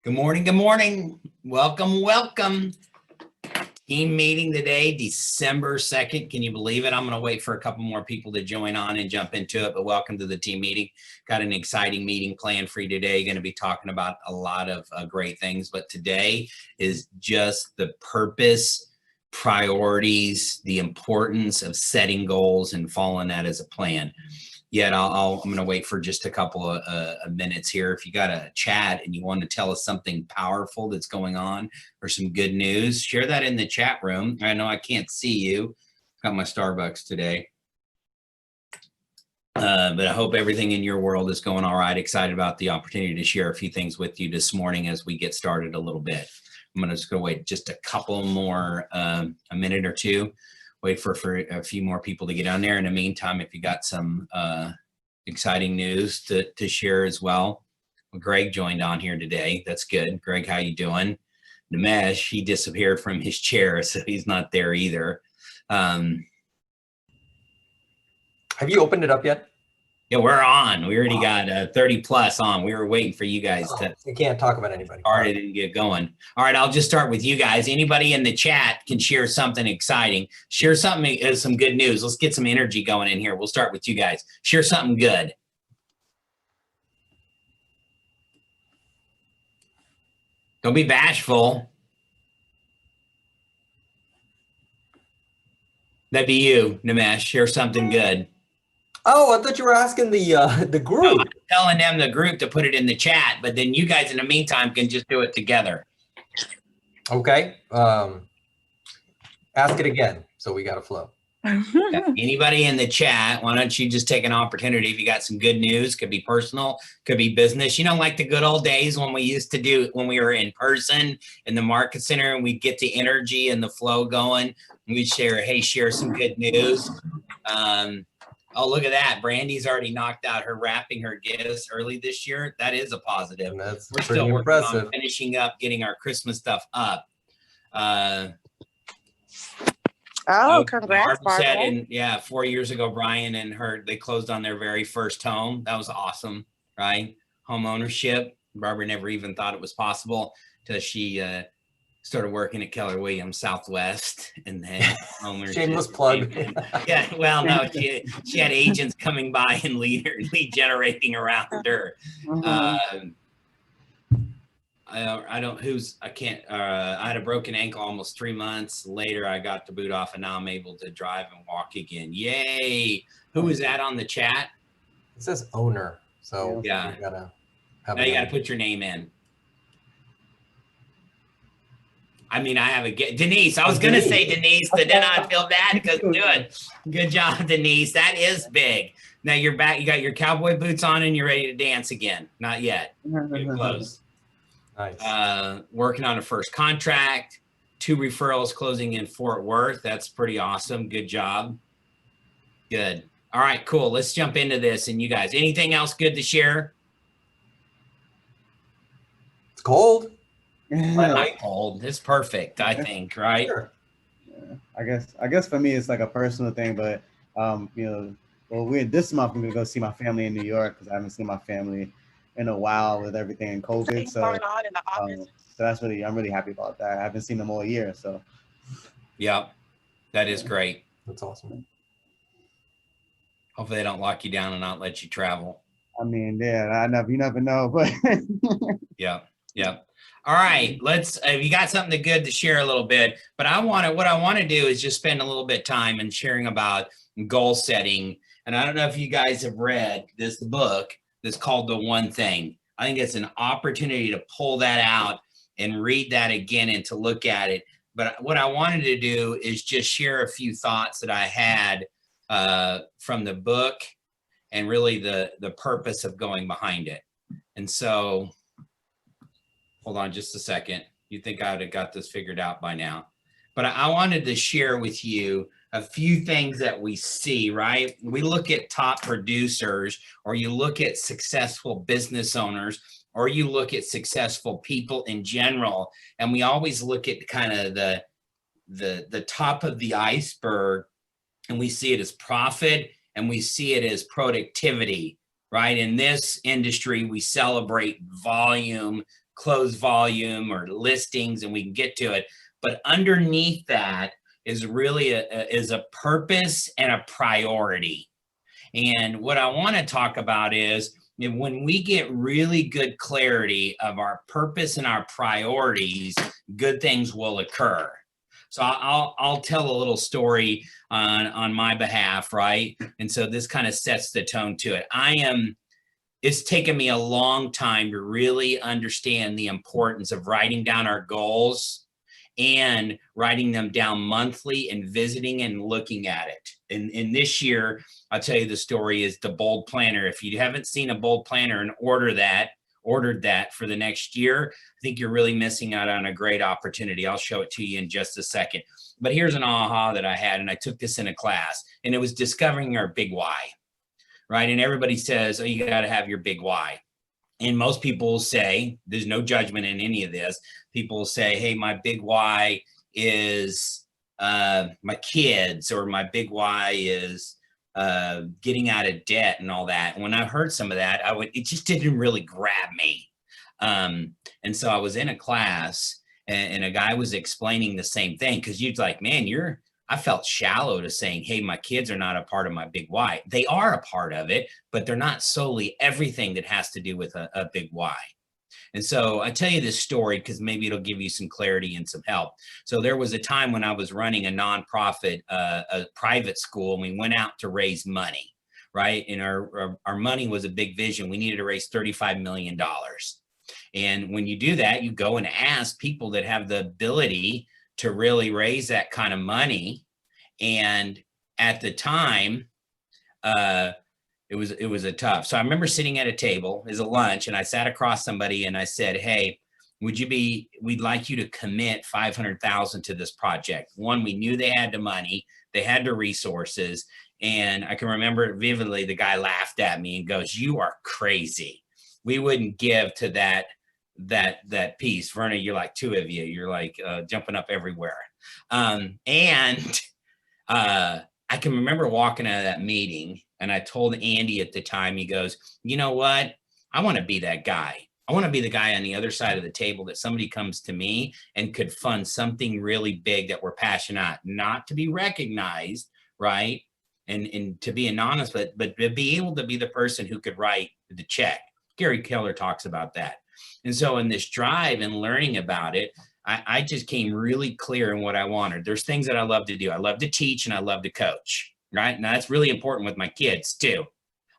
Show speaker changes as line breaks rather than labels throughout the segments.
Good morning. Good morning. Welcome. Welcome. Team meeting today, December 2nd. Can you believe it? I'm going to wait for a couple more people to join on and jump into it, but welcome to the team meeting. Got an exciting meeting planned for you today. Going to be talking about a lot of great things, but today is just the purpose, priorities, the importance of setting goals and following that as a plan. Yet I'm going to wait for just a couple of minutes here. If you got a chat and you want to tell us something powerful that's going on or some good news, share that in the chat room. I know I can't see you. Got my Starbucks today. But I hope everything in your world is going all right. Excited about the opportunity to share a few things with you this morning as we get started a little bit. I'm going to just go wait just a couple more, a minute or two. Wait for a few more people to get on there. In the meantime, if you got some exciting news to share as well. Greg joined on here today. That's good. Greg, how you doing? Nimesh, he disappeared from his chair, so he's not there either.
Have you opened it up yet?
Yeah, we're on. We already got 30 plus on. We were waiting for you guys to.
You can't talk about anybody.
Start it and get going. All right, I'll just start with you guys. Anybody in the chat can share something exciting. Share something, some good news. Let's get some energy going in here. We'll start with you guys. Share something good. Don't be bashful. That'd be you, Nimesh. Share something good.
Oh, I thought you were asking the group.
No, I'm telling them the group to put it in the chat, but then you guys in the meantime can just do it together.
Okay. Ask it again. So we got to flow.
Anybody in the chat, why don't you just take an opportunity if you got some good news, could be personal, could be business, like the good old days when we used to do when we were in person in the market center and we'd get the energy and the flow going. We'd share some good news. Oh, look at that. Brandy's already knocked out her wrapping her gifts early this year. That is a positive.
And that's
We're
pretty
still
impressive.
working on finishing up, getting our Christmas stuff up.
Congrats, Barbara.
Said 4 years ago, Brian and they closed on their very first home. That was awesome, right? Home ownership. Barbara never even thought it was possible till she started working at Keller Williams Southwest, and then ownership.
Shameless plug.
Yeah, well, no, she had agents coming by and lead generating around her. I had a broken ankle almost 3 months later. I got the boot off and now I'm able to drive and walk again. Yay. Who is that on the chat?
It says owner. So
yeah,
you gotta
now you got to put your name in. I have Denise. I was going to say Denise, but then I feel bad because good job, Denise. That is big. Now you're back. You got your cowboy boots on and you're ready to dance again. Not yet. You're close.
Nice.
Working on a first contract, 2 referrals closing in Fort Worth. That's pretty awesome. Good job. Good. All right, cool. Let's jump into this. And you guys, anything else good to share?
It's cold.
Not cold. It's perfect, I think, right?
Sure.
Yeah, I guess for me it's like a personal thing, but this month I'm gonna go see my family in New York because I haven't seen my family in a while with everything in COVID. So that's I'm really happy about that. I haven't seen them all year, so.
Yeah, that is great.
That's awesome.
Hopefully they don't lock you down and not let you travel.
You never know, but.
Yeah. All right, you got something good to share a little bit, but what I want to do is just spend a little bit of time and sharing about goal setting. And I don't know if you guys have read this book that's called The One Thing. I think it's an opportunity to pull that out and read that again and to look at it. But what I wanted to do is just share a few thoughts that I had from the book and really the purpose of going behind it. And so, hold on just a second. You'd think I would have got this figured out by now. But I wanted to share with you a few things that we see, right? We look at top producers, or you look at successful business owners, or you look at successful people in general, and we always look at kind of the top of the iceberg, and we see it as profit, and we see it as productivity, right? In this industry, we celebrate volume, closed volume or listings, and we can get to it. But underneath that is really a purpose and a priority. And what I want to talk about is when we get really good clarity of our purpose and our priorities, good things will occur. So I'll tell a little story on my behalf, right? And so this kind of sets the tone to it. It's taken me a long time to really understand the importance of writing down our goals and writing them down monthly and visiting and looking at it. And this year, I'll tell you the story is the Bold Planner. If you haven't seen a Bold Planner and ordered that for the next year, I think you're really missing out on a great opportunity. I'll show it to you in just a second. But here's an aha that I had, and I took this in a class, and it was discovering our big why, right? And everybody says, oh, you got to have your big why. And most people say, there's no judgment in any of this. People say, hey, my big why is my kids, or my big why is getting out of debt and all that. And when I heard some of that, it just didn't really grab me. And so I was in a class and a guy was explaining the same thing, because you're like, man, I felt shallow to saying, hey, my kids are not a part of my big why. They are a part of it, but they're not solely everything that has to do with a big why. And so I tell you this story because maybe it'll give you some clarity and some help. So there was a time when I was running a nonprofit, a private school, and we went out to raise money, right? And our money was a big vision. We needed to raise $35 million. And when you do that, you go and ask people that have the ability to really raise that kind of money. And at the time, it was a tough. So I remember sitting at a table as a lunch, and I sat across somebody and I said, hey, we'd like you to commit 500,000 to this project. One, we knew they had the money, they had the resources. And I can remember vividly, the guy laughed at me and goes, you are crazy. We wouldn't give to that piece. Verna, you're like two of you. You're like jumping up everywhere. I can remember walking out of that meeting, and I told Andy at the time, he goes, you know what? I want to be that guy. I want to be the guy on the other side of the table that somebody comes to me and could fund something really big that we're passionate, not to be recognized, right? And to be anonymous, but to be able to be the person who could write the check. Gary Keller talks about that. And so in this drive and learning about it, I just came really clear in what I wanted. There's things that I love to do. I love to teach and I love to coach, right? Now that's really important with my kids too.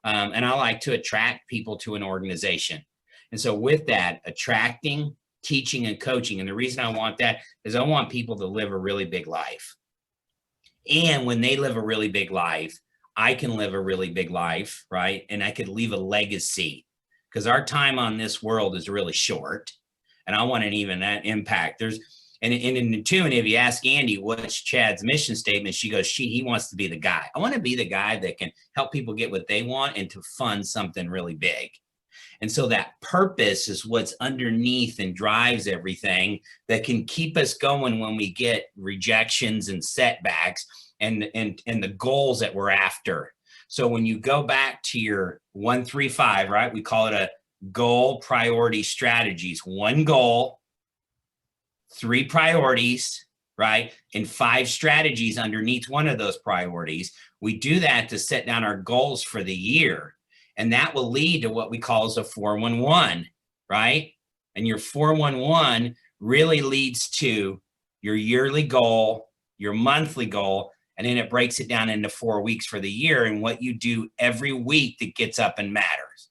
And I like to attract people to an organization. And so with that, attracting, teaching, and coaching. And the reason I want that is I want people to live a really big life. And when they live a really big life, I can live a really big life, right? And I could leave a legacy, because our time on this world is really short. And I want an even that impact. And in tune, if you ask Andy, what's Chad's mission statement? She goes, he wants to be the guy. I want to be the guy that can help people get what they want and to fund something really big. And so that purpose is what's underneath and drives everything that can keep us going when we get rejections and setbacks and the goals that we're after. So when you go back to your 1-3-5, right, we call it a goal, priority, strategies. 1 goal, 3 priorities, right, and 5 strategies underneath one of those priorities. We do that to set down our goals for the year. And that will lead to what we call as a 4-1-1, right? And your 4-1-1 really leads to your yearly goal, your monthly goal, and then it breaks it down into 4 weeks for the year and what you do every week that gets up and matters.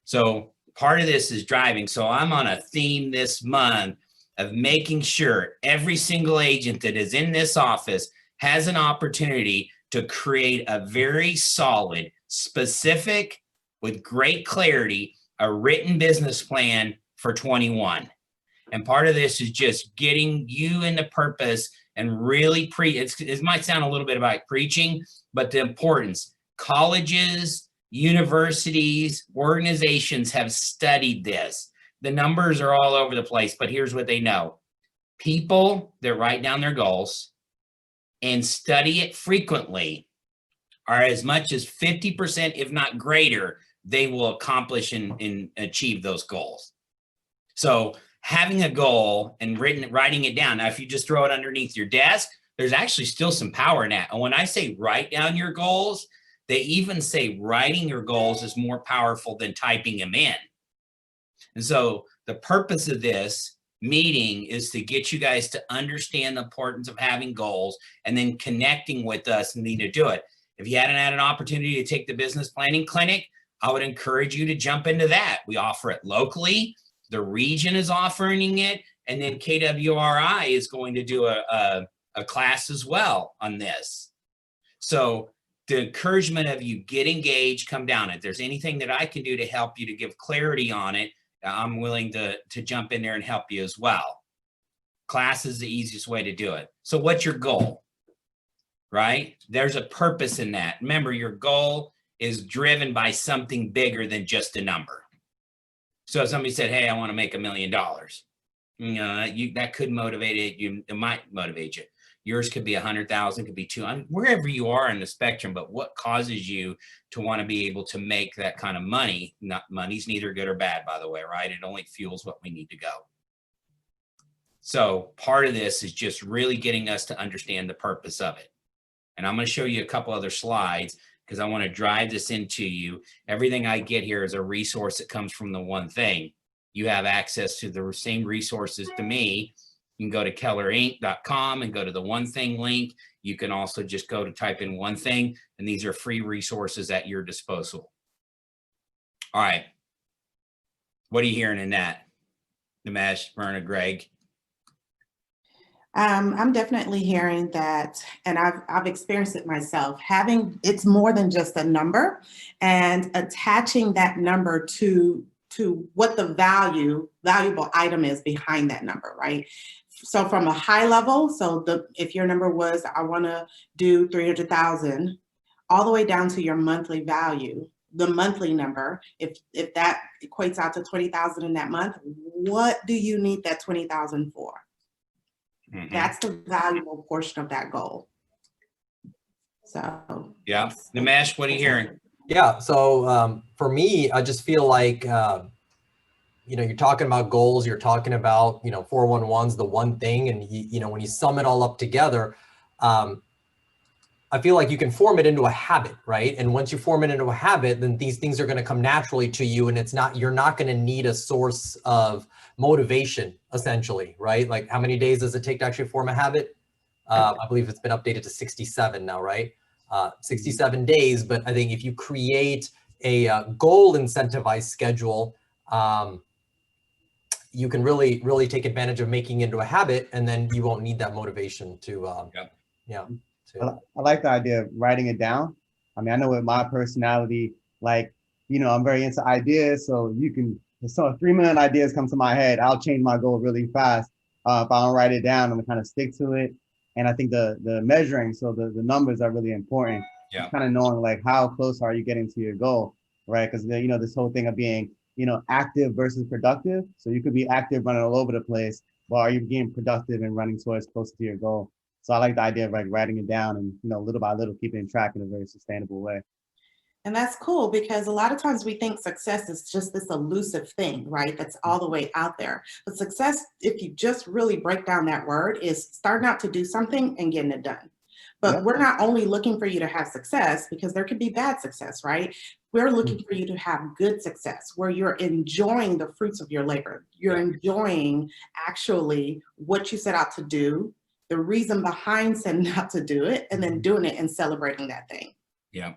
So part of this is driving. So I'm on a theme this month of making sure every single agent that is in this office has an opportunity to create a very solid, specific, with great clarity, a written business plan for 21. And part of this is just getting you into purpose and really it might sound a little bit about preaching, but the importance. Colleges, universities, organizations have studied this. The numbers are all over the place, but here's what they know. People that write down their goals and study it frequently are as much as 50%, if not greater, they will accomplish and achieve those goals. So having a goal and writing it down. Now, if you just throw it underneath your desk, there's actually still some power in that. And when I say write down your goals, they even say writing your goals is more powerful than typing them in. And so the purpose of this meeting is to get you guys to understand the importance of having goals and then connecting with us and need to do it. If you hadn't had an opportunity to take the business planning clinic, I would encourage you to jump into that. We offer it locally. The region is offering it. And then KWRI is going to do a class as well on this. So the encouragement of you get engaged, come down. If there's anything that I can do to help you to give clarity on it, I'm willing to jump in there and help you as well. Class is the easiest way to do it. So what's your goal? Right? There's a purpose in that. Remember, your goal is driven by something bigger than just a number. So if somebody said, hey, I want to make $1 million, that could motivate it. It might motivate you. Yours could be 100,000, could be 200, wherever you are in the spectrum, but what causes you to want to be able to make that kind of money? Money's neither good or bad, by the way, right? It only fuels what we need to go. So part of this is just really getting us to understand the purpose of it. And I'm going to show you a couple other slides because I want to drive this into you. Everything I get here is a resource that comes from the One Thing. You have access to the same resources to me. You can go to kellerinc.com and go to the One Thing link. You can also just go to type in One Thing, and these are free resources at your disposal. All right. What are you hearing in that? Nimesh, Myrna, Greg?
I'm definitely hearing that, and I've experienced it myself. It's more than just a number, and attaching that number to what the valuable item is behind that number, right? So from a high level, if your number was, I want to do 300,000, all the way down to your monthly value, the monthly number, if that equates out to 20,000 in that month, what do you need that 20,000 for? Mm-hmm. That's the valuable portion of that goal. So
yeah, Nimesh, what are you hearing?
Yeah, so for me, I just feel like you're talking about goals, you're talking about 411's the one thing, and when you sum it all up together, I feel like you can form it into a habit, right? And once you form it into a habit, then these things are going to come naturally to you, and you're not going to need a source of motivation, essentially, right? Like, how many days does it take to actually form a habit? I believe it's been updated to 67 now, right? 67 days. But I think if you create a goal incentivized schedule, you can really take advantage of making it into a habit, and then you won't need that motivation to,
I like the idea of writing it down. I mean, I know with my personality, I'm very into ideas, so if 3 million ideas come to my head, I'll change my goal really fast. If I don't write it down, I'm gonna kind of stick to it. And I think the measuring, so the numbers are really important.
Yeah.
Kind of knowing how close are you getting to your goal, right? Because this whole thing of being active versus productive. So you could be active running all over the place, but are you being productive and running towards close to your goal? So I like the idea of writing it down and little by little keeping track in a very sustainable way.
And that's cool, because a lot of times we think success is just this elusive thing, right? That's all the way out there. But success, if you just really break down that word, is starting out to do something and getting it done. But we're not only looking for you to have success, because there could be bad success, right? We're looking for you to have good success, where you're enjoying the fruits of your labor. You're enjoying actually what you set out to do, the reason behind setting out to do it, and then doing it and celebrating that thing.
Yeah.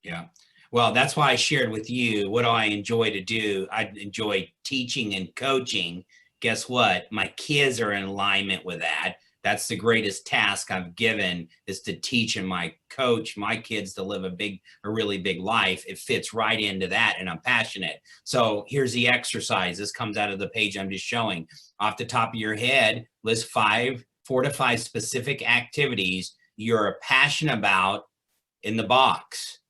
Yeah. Well, that's why I shared with you, what do I enjoy to do? I enjoy teaching and coaching. Guess what? My kids are in alignment with that. That's the greatest task I've given, is to teach and coach my kids to live a really big life. It fits right into that, and I'm passionate. So here's the exercise. This comes out of the page I'm just showing. Off the top of your head, list 4 to 5 specific activities you're passionate about in the box.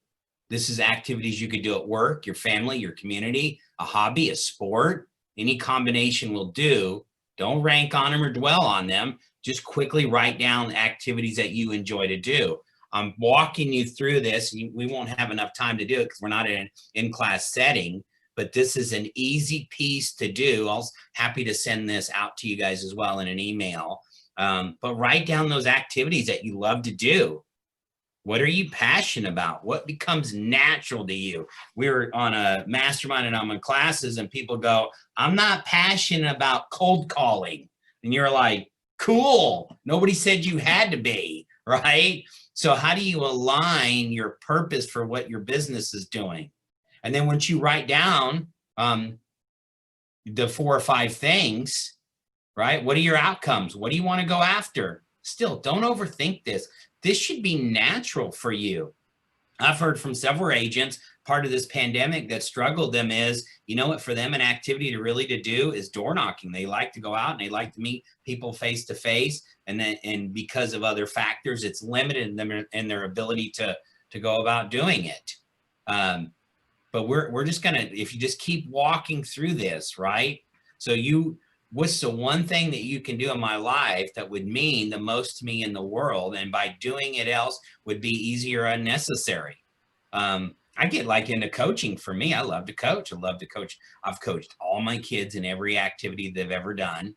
This is activities you could do at work, your family, your community, a hobby, a sport. Any combination will do. Don't rank on them or dwell on them. Just quickly write down the activities that you enjoy to do. I'm walking you through this. We won't have enough time to do it because we're not in an in-class setting, but this is an easy piece to do. I'm happy to send this out to you guys as well in an email. But write down those activities that you love to do. What are you passionate about? What becomes natural to you? We were on a mastermind and I'm in classes and people go, I'm not passionate about cold calling. And you're like, cool. Nobody said you had to be, right? So how do you align your purpose for what your business is doing? And then once you write down the 4 or 5 things, right? What are your outcomes? What do you want to go after? Still, don't overthink this. This should be natural for you. I've heard from several agents, part of this pandemic that struggled them is, you know what, for them, an activity to really to do is door knocking. They like to go out and they like to meet people face to face. And because of other factors, it's limited them in their ability to go about doing it. But we're just gonna, if you just keep walking through this, right? So what's the one thing that you can do in my life that would mean the most to me in the world, and by doing it else would be easier or unnecessary? I get like into coaching. For me, I love to coach. I love to coach. I've coached all my kids in every activity they've ever done,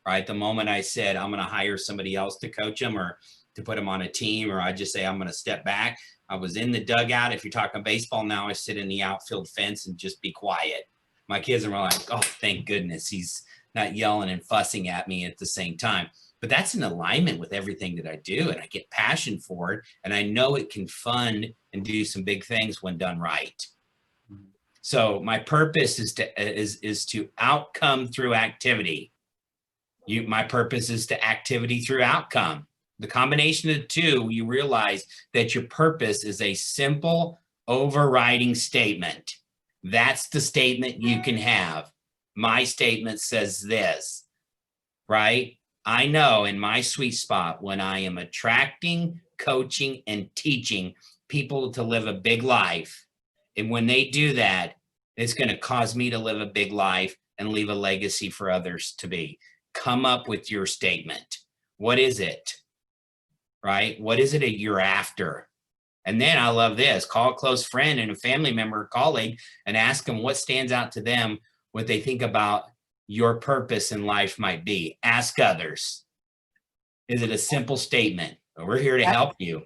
right? The moment I said I'm going to hire somebody else to coach them or to put them on a team, or I just say I'm going to step back, I was in the dugout. If you're talking baseball now, I sit in the outfield fence and just be quiet. My kids are like, oh, thank goodness he's not yelling and fussing at me at the same time. But that's in alignment with everything that I do, and I get passion for it, and I know it can fund and do some big things when done right. So my purpose is to outcome through activity. My purpose is to activity through outcome. The combination of the two, you realize that your purpose is a simple overriding statement. That's the statement you can have. My statement says this, right? I know in my sweet spot when I am attracting, coaching, and teaching people to live a big life. And when they do that, it's going to cause me to live a big life and leave a legacy for others to be. Come up with your statement. What is it? Right? What is it that you're after? And then I love this, call a close friend and a family member or colleague and ask them what stands out to them, what they think about your purpose in life might be. Ask others. Is it a simple statement? We're here to help you.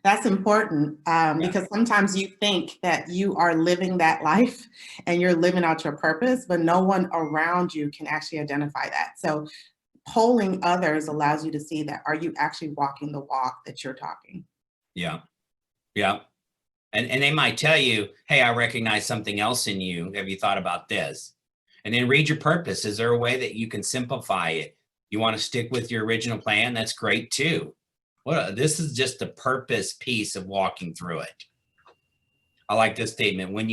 That's important because sometimes you think that you are living that life and you're living out your purpose, but no one around you can actually identify that. So polling others allows you to see that, are you actually walking the walk that you're talking?
Yeah. Yeah. And they might tell you, hey, I recognize something else in you. Have you thought about this? And then read your purpose. Is there a way that you can simplify it? You want to stick with your original plan? That's great too. Well, this is just the purpose piece of walking through it. I like this statement. When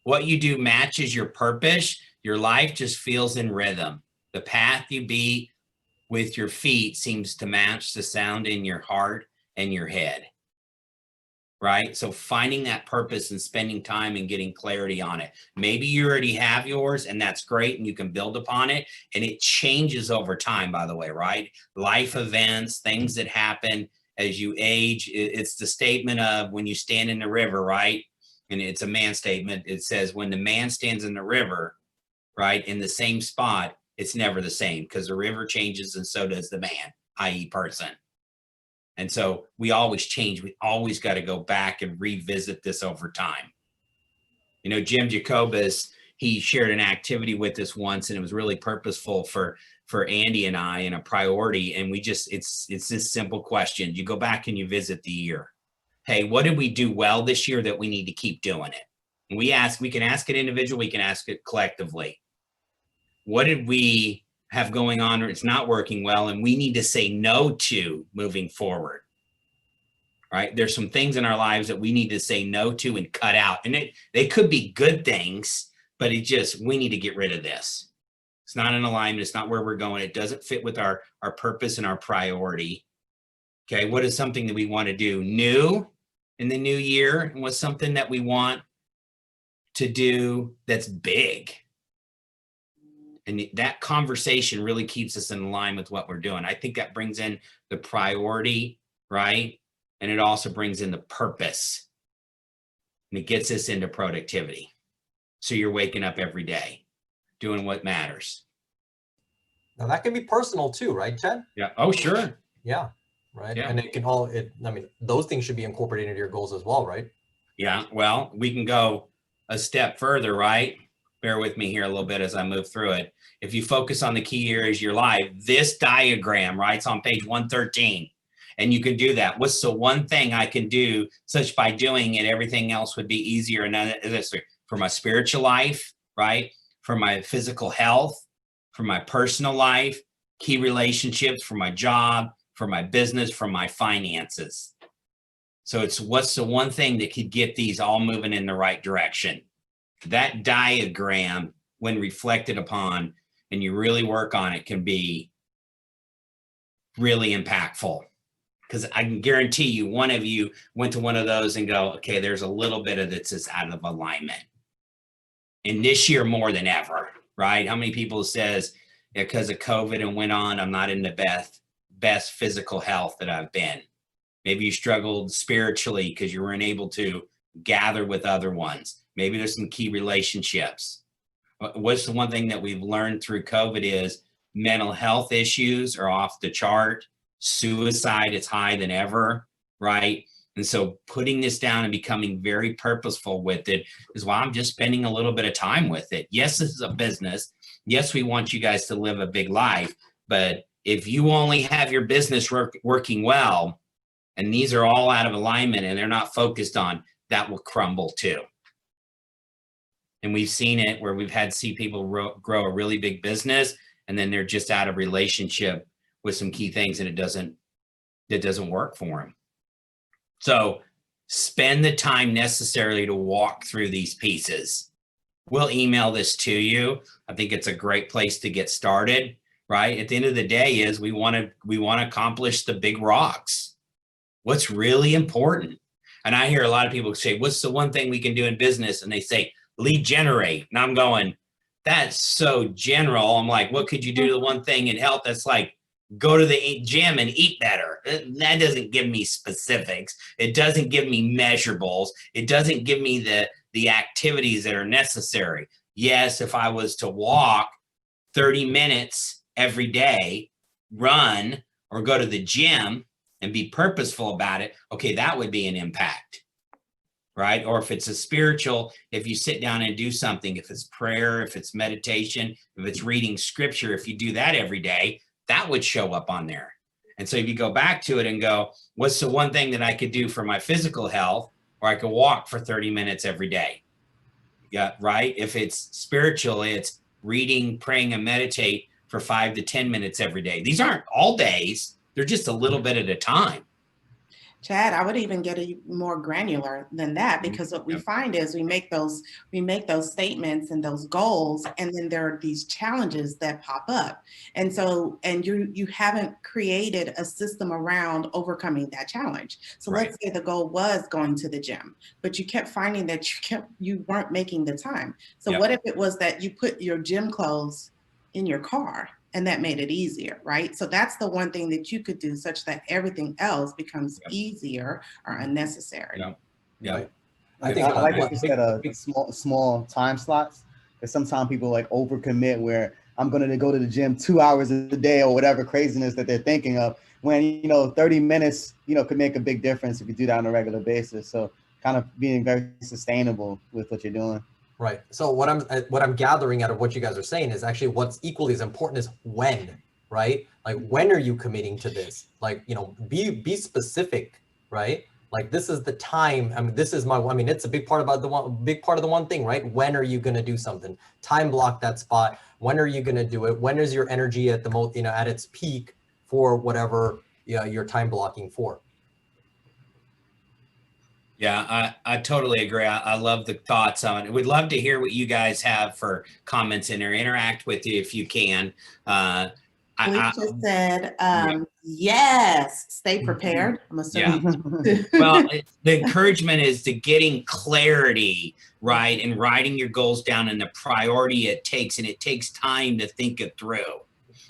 what you do matches your purpose, your life just feels in rhythm. The path you beat with your feet seems to match the sound in your heart and your head. Right? So finding that purpose and spending time and getting clarity on it. Maybe you already have yours and that's great and you can build upon it, and it changes over time, by the way, right? Life events, things that happen as you age. It's the statement of when you stand in the river, right? And it's a man statement. It says when the man stands in the river, right, in the same spot, it's never the same because the river changes and so does the man, i.e. person. And so we always change. We always got to go back and revisit this over time. You know, Jim Jacobus, he shared an activity with us once, and it was really purposeful for Andy and I, and a priority. And we just, it's this simple question. You go back and you visit the year. Hey, what did we do well this year that we need to keep doing it? And we can ask it individually, we can ask it collectively. What did we have going on or it's not working well and we need to say no to moving forward, right? There's some things in our lives that we need to say no to and cut out, and they could be good things, but we need to get rid of this. It's not in alignment. It's not where we're going. It doesn't fit with our purpose and our priority. Okay, what is something that we want to do new in the new year, and what's something that we want to do that's big? And that conversation really keeps us in line with what we're doing. I think that brings in the priority, right? And it also brings in the purpose. and it gets us into productivity. So you're waking up every day, doing what matters.
Now that can be personal too, right, Chad?
Yeah. Oh, sure.
Yeah. Right.
Yeah.
And it can I mean, those things should be incorporated into your goals as well, right?
Yeah. Well, we can go a step further, right? Bear with me here a little bit as I move through it. If you focus on the key areas of your life, this diagram, right? It's on page 113. And you can do that. What's the one thing I can do such by doing it, everything else would be easier. And this for my spiritual life, right? For my physical health, for my personal life, key relationships, for my job, for my business, for my finances. So it's what's the one thing that could get these all moving in the right direction? That diagram, when reflected upon and you really work on it, can be really impactful. Because I can guarantee you, one of you went to one of those and go, okay, there's a little bit of that's just out of alignment. And this year more than ever, right? How many people says, because of COVID and went on, I'm not in the best physical health that I've been. Maybe you struggled spiritually because you weren't able to gather with other ones. Maybe there's some key relationships. What's the one thing that we've learned through COVID is mental health issues are off the chart. Suicide is high than ever, right? And so putting this down and becoming very purposeful with it is why I'm just spending a little bit of time with it. Yes, this is a business. Yes, we want you guys to live a big life, but if you only have your business working well, and these are all out of alignment and they're not focused on, that will crumble too. And we've seen it where we've had people grow a really big business and then they're just out of relationship with some key things and it doesn't work for them. So spend the time necessarily to walk through these pieces. We'll email this to you. I think it's a great place to get started, right? At the end of the day is we want to accomplish the big rocks. What's really important? And I hear a lot of people say, what's the one thing we can do in business? And they say, lead generate. And I'm going, that's so general. I'm like, what could you do to the one thing in health? That's like, go to the gym and eat better. That doesn't give me specifics. It doesn't give me measurables. It doesn't give me the activities that are necessary. Yes, if I was to walk 30 minutes every day, run, or go to the gym and be purposeful about it, okay, that would be an impact, right? Or if it's a spiritual, if you sit down and do something, if it's prayer, if it's meditation, if it's reading scripture, if you do that every day, that would show up on there. And so if you go back to it and go, what's the one thing that I could do for my physical health, or I could walk for 30 minutes every day? Yeah, right? If it's spiritual, it's reading, praying, and meditate for 5 to 10 minutes every day. These aren't all days. They're just a little bit at a time.
Chad, I would even get more granular than that, because what we find is we make those statements and those goals, and then there are these challenges that pop up. And so, and you haven't created a system around overcoming that challenge. So
Right.
let's say the goal was going to the gym, but you kept finding that you weren't making the time. So
Yep.
what if it was that you put your gym clothes in your car? And that made it easier, right? So that's the one thing that you could do such that everything else becomes
Yep.
easier or unnecessary.
Yep. Yeah.
Right.
I
think
like what you
big-
said,
big-
small time slots. Because sometimes people like overcommit where I'm going to go to the gym 2 hours a day or whatever craziness that they're thinking of, when 30 minutes could make a big difference if you do that on a regular basis. So kind of being very sustainable with what you're doing.
Right. So what I'm gathering out of what you guys are saying is actually what's equally as important is when, right? Like, when are you committing to this? Like, be specific, right? Like, this is the time. I mean, it's a big part about the one thing, right? When are you going to do something? Time block that spot. When are you going to do it? When is your energy at the most, at its peak for whatever you're time blocking for?
Yeah, I totally agree. I love the thoughts on it. We'd love to hear what you guys have for comments in there. Interact with you if you can.
Felicia said, yes, stay prepared. I'm assuming.
Well, the encouragement is to getting clarity, right? And writing your goals down and the priority it takes. And it takes time to think it through.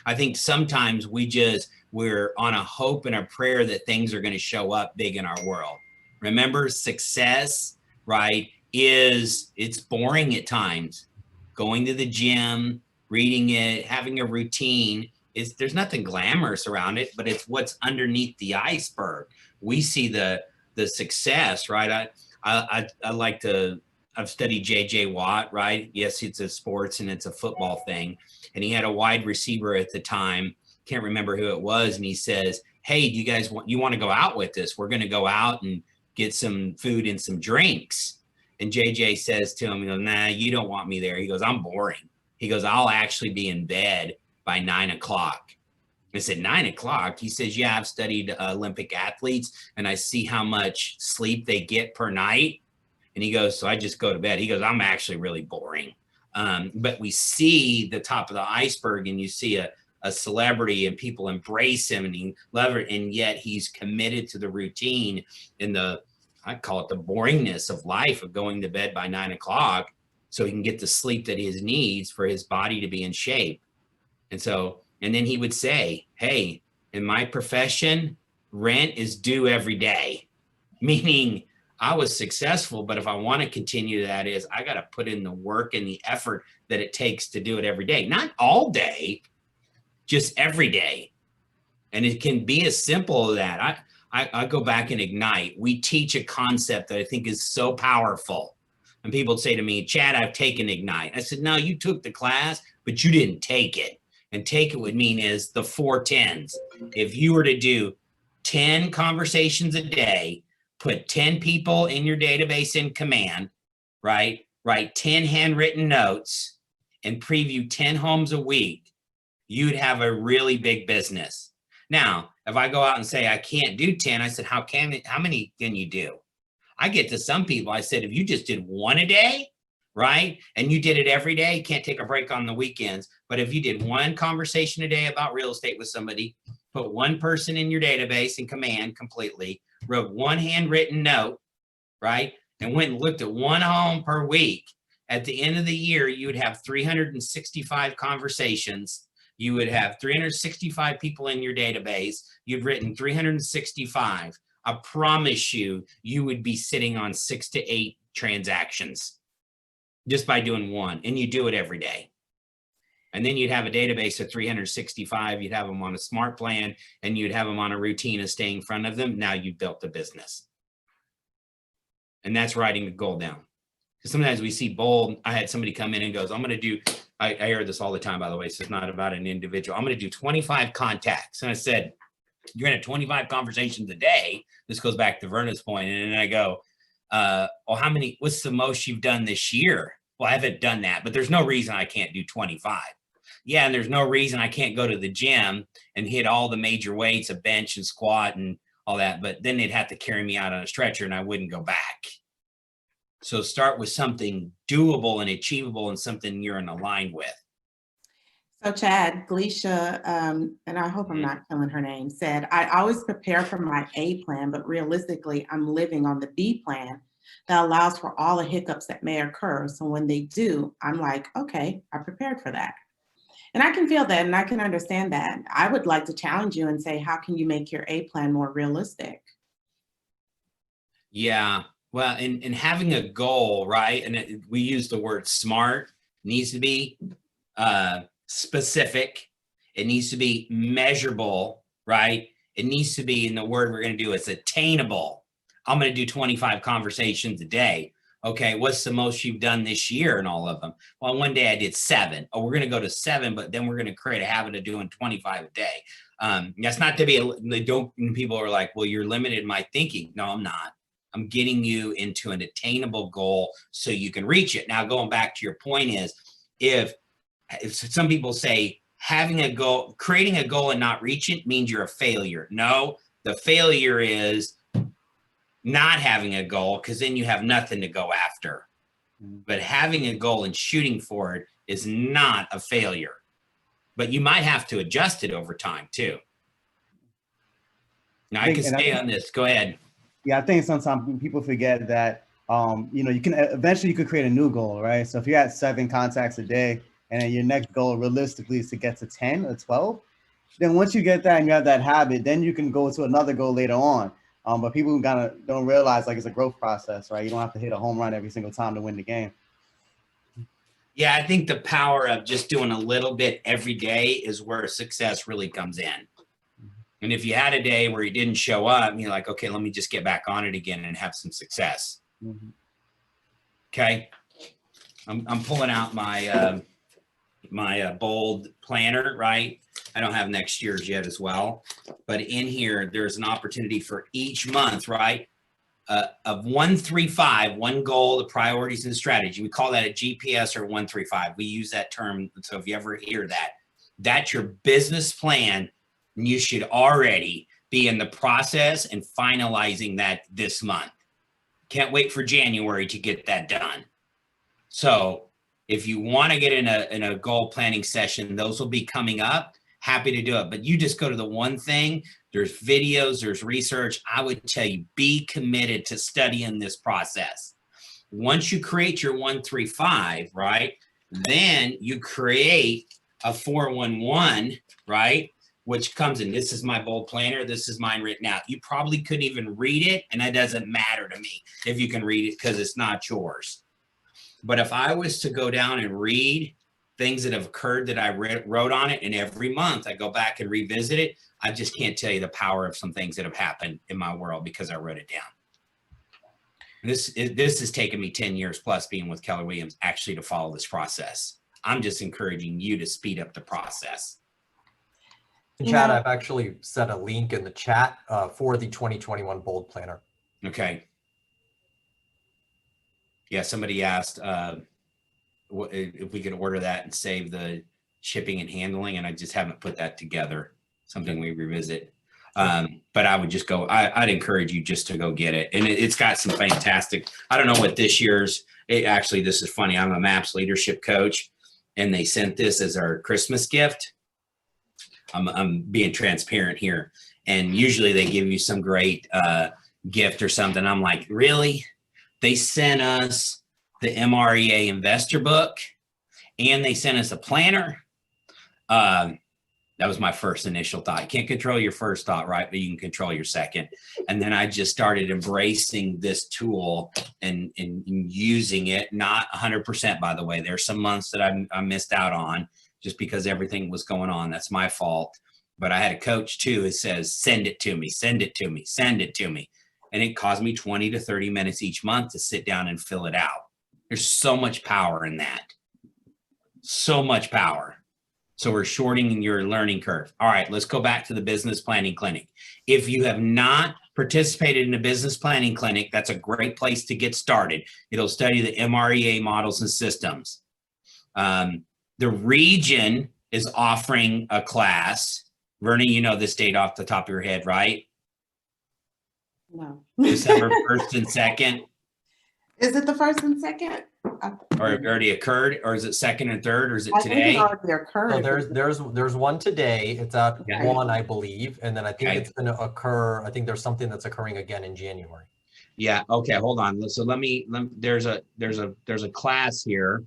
I think sometimes we're on a hope and a prayer that things are going to show up big in our world. Remember, success right, is it's boring at times. Going to the gym, reading it, having a routine there's nothing glamorous around it, but it's what's underneath the iceberg. We see the success, right? I like to, I've studied JJ Watt, right? Yes, it's a sports and it's a football thing. And he had a wide receiver at the time, can't remember who it was. And he says, hey, do you guys want to go out with us? We're going to go out and get some food and some drinks. And JJ says to him, he goes, nah, you don't want me there. He goes, I'm boring. He goes, I'll actually be in bed by 9 o'clock. I said, 9 o'clock? He says, yeah, I've studied Olympic athletes and I see how much sleep they get per night. And he goes, so I just go to bed. He goes, I'm actually really boring. But we see the top of the iceberg and you see a celebrity and people embrace him and he love it. And yet he's committed to the routine and I call it the boringness of life of going to bed by 9 o'clock so he can get the sleep that he needs for his body to be in shape. And then he would say, hey, in my profession, rent is due every day, meaning I was successful, but if I want to continue that is I got to put in the work and the effort that it takes to do it every day, not all day, just every day. And it can be as simple as that. I go back and Ignite. We teach a concept that I think is so powerful. And people say to me, Chad, I've taken Ignite. I said, no, you took the class, but you didn't take it. And take it would mean is the 4 10s. If you were to do 10 conversations a day, put 10 people in your database in command, right? Write 10 handwritten notes and preview 10 homes a week, you'd have a really big business. Now, if I go out and say, I can't do 10, I said, how many can you do? I get to some people, I said, if you just did 1 a day, right? And you did it every day, can't take a break on the weekends. But if you did 1 conversation a day about real estate with somebody, put 1 person in your database in command completely, wrote 1 handwritten note, right? And went and looked at 1 home per week. At the end of the year, you would have 365 conversations. You would have 365 people in your database. You've written 365. I promise you, you would be sitting on 6 to 8 transactions just by doing 1, and you do it every day. And then you'd have a database of 365. You'd have them on a smart plan and you'd have them on a routine of staying in front of them. Now you've built the business. And that's writing the goal down. Because sometimes we see bold. I had somebody come in and goes, I'm going to do, I hear this all the time, by the way, so it's not about an individual. I'm going to do 25 contacts. And I said, you're going to have 25 conversations a day. This goes back to Verna's point. And then I go, well, what's the most you've done this year? Well, I haven't done that, but there's no reason I can't do 25. Yeah, and there's no reason I can't go to the gym and hit all the major weights, a bench and squat and all that, but then they'd have to carry me out on a stretcher and I wouldn't go back. So start with something doable and achievable and something you're in aligned with.
So Chad, Gleisha, and I hope I'm not killing her name, said, I always prepare for my A plan, but realistically, I'm living on the B plan that allows for all the hiccups that may occur. So when they do, I'm like, okay, I prepared for that. And I can feel that and I can understand that. I would like to challenge you and say, how can you make your A plan more realistic?
Yeah, well, and having a goal, right? And we use the word SMART, needs to be specific. It needs to be measurable, right? It needs to be, and the word we're going to do is attainable. I'm going to do 25 conversations a day. Okay, what's the most you've done this year in all of them? Well, one day I did 7. Oh, we're going to go to 7, but then we're going to create a habit of doing 25 a day. That's not to be, people are like, well, you're limited in my thinking. No, I'm not. I'm getting you into an attainable goal so you can reach it. Now, going back to your point is, if some people say having a goal, creating a goal and not reach it means you're a failure. No, the failure is not having a goal, because then you have nothing to go after. But having a goal and shooting for it is not a failure. But you might have to adjust it over time too. Now I can stay on this. Go ahead.
Yeah, I think sometimes people forget that you can eventually you could create a new goal, right? So if you're at 7 contacts a day and then your next goal realistically is to get to 10 or 12, then once you get that and you have that habit, then you can go to another goal later on. But people kind of don't realize like it's a growth process, right? You don't have to hit a home run every single time to win the game.
Yeah, I think the power of just doing a little bit every day is where success really comes in. And if you had a day where you didn't show up, you're like, okay, let me just get back on it again and have some success.
Mhm.
Okay. I'm pulling out my my bold planner, right? I don't have next year's yet as well, but in here, there's an opportunity for each month, right? Of 135, one goal, the priorities and strategy. We call that a GPS or 135. We use that term. So if you ever hear that, that's your business plan. And you should already be in the process and finalizing that this month. Can't wait for January to get that done. So if you want to get in a goal planning session, those will be coming up. Happy to do it. But you just go to the one thing. There's videos, there's research. I would tell you, be committed to studying this process. Once you create your 135, right, then you create a 411, right, which comes in. This is my bold planner. This is mine written out. You probably couldn't even read it, and that doesn't matter to me if you can read it because it's not yours. But if I was to go down and read things that have occurred that I wrote on it, and every month I go back and revisit it, I just can't tell you the power of some things that have happened in my world because I wrote it down. This has taken me 10 years plus being with Keller Williams actually to follow this process. I'm just encouraging you to speed up the process.
In
You
chat,
know-
I've actually set a link in the chat for the 2021 Bold Planner.
Okay. Yeah, somebody asked if we could order that and save the shipping and handling, and I just haven't put that together. Something we revisit. But I would just go, I'd encourage you just to go get it. And it's got some fantastic, I don't know what this year's, actually, this is funny. I'm a MAPS leadership coach, and they sent this as our Christmas gift. I'm being transparent here. And usually they give you some great gift or something. I'm like, really? They sent us the MREA investor book, and they sent us a planner. That was my first initial thought. You can't control your first thought, right? But you can control your second. And then I just started embracing this tool and using it, not 100%, by the way. There's some months that I missed out on just because everything was going on. That's my fault. But I had a coach too who says, send it to me, send it to me, send it to me. And it caused me 20 to 30 minutes each month to sit down and fill it out. There's so much power in that. So much power. So we're shortening your learning curve. All right, let's go back to the business planning clinic. If you have not participated in a business planning clinic, that's a great place to get started. It'll study the MREA models and systems. The region is offering a class. Vernie, you know this date off the top of your head, right?
No.
December 1st and 2nd,
Is it the first and second?
or it already occurred, or is it 2nd and 3rd, or is it
I think it
today?
already occurred.
So there's one today. It's at
Yeah.
1, I believe, and then I think
Okay.
it's going to occur. I think there's something that's occurring again in January.
Yeah. Okay. Hold on. So there's a class here.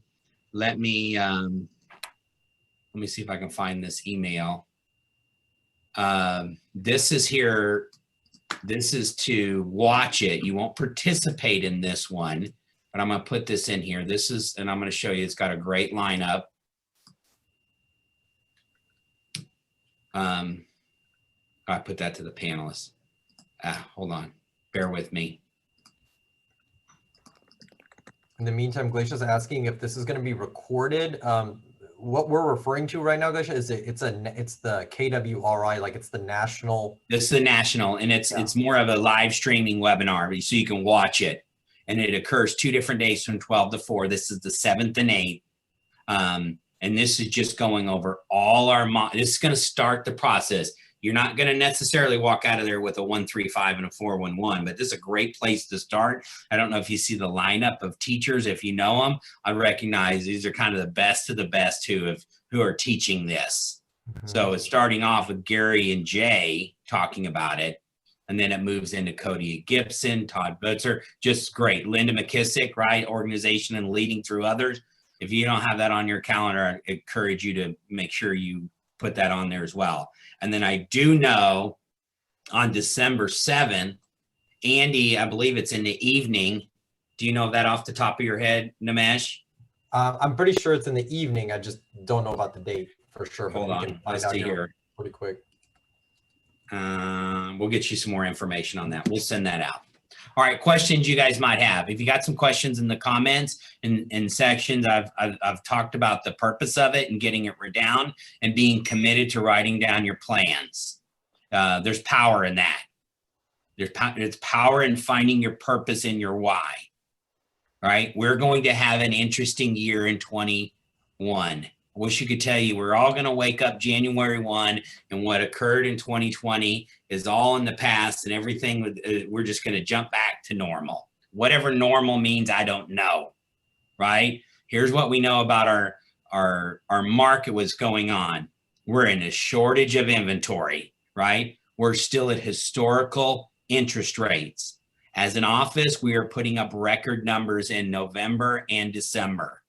Let me see if I can find this email. This is here. This is to watch it. You won't participate in this one, but I'm going to put this in here. This is, and I'm going to show you, it's got a great lineup. I put that to the panelists. Hold on. Bear with me.
In the meantime, Glacier's asking if this is going to be recorded. What we're referring to right now, Glacier, is it's the KWRI, like it's the national.
This is the national, and it's more of a live streaming webinar, so you can watch it. And it occurs 2 different days from 12 to 4. This is the 7th and 8th. And this is just going over all our, this is going to start the process. You're not going to necessarily walk out of there with a 135 and a 411, but this is a great place to start. I don't know if you see the lineup of teachers. If you know them, I recognize these are kind of the best of the best who are teaching this. So it's starting off with Gary and Jay talking about it. And then it moves into Cody Gibson, Todd Butzer, just great. Linda McKissick, right? Organization and leading through others. If you don't have that on your calendar, I encourage you to make sure you put that on there as well. And then I do know on December 7th, Andy, I believe it's in the evening. Do you know that off the top of your head, Nimesh?
I'm pretty sure it's in the evening. I just don't know about the date for sure. But
Hold
we
on,
can find
let's
out
see
here
here.
pretty quick.
We'll get you some more information on that. We'll send that out. All right, questions you guys might have. If you got some questions in the comments and sections, I've talked about the purpose of it and getting it down and being committed to writing down your plans. There's power in that. There's power in finding your purpose and your why. All right, we're going to have an interesting year in 21. I wish you could tell you we're all going to wake up January 1 and what occurred in 2020 is all in the past and everything, we're just going to jump back to normal. Whatever normal means, I don't know, right? Here's what we know about our market, what's going on. We're in a shortage of inventory, right? We're still at historical interest rates. As an office, we are putting up record numbers in November and December.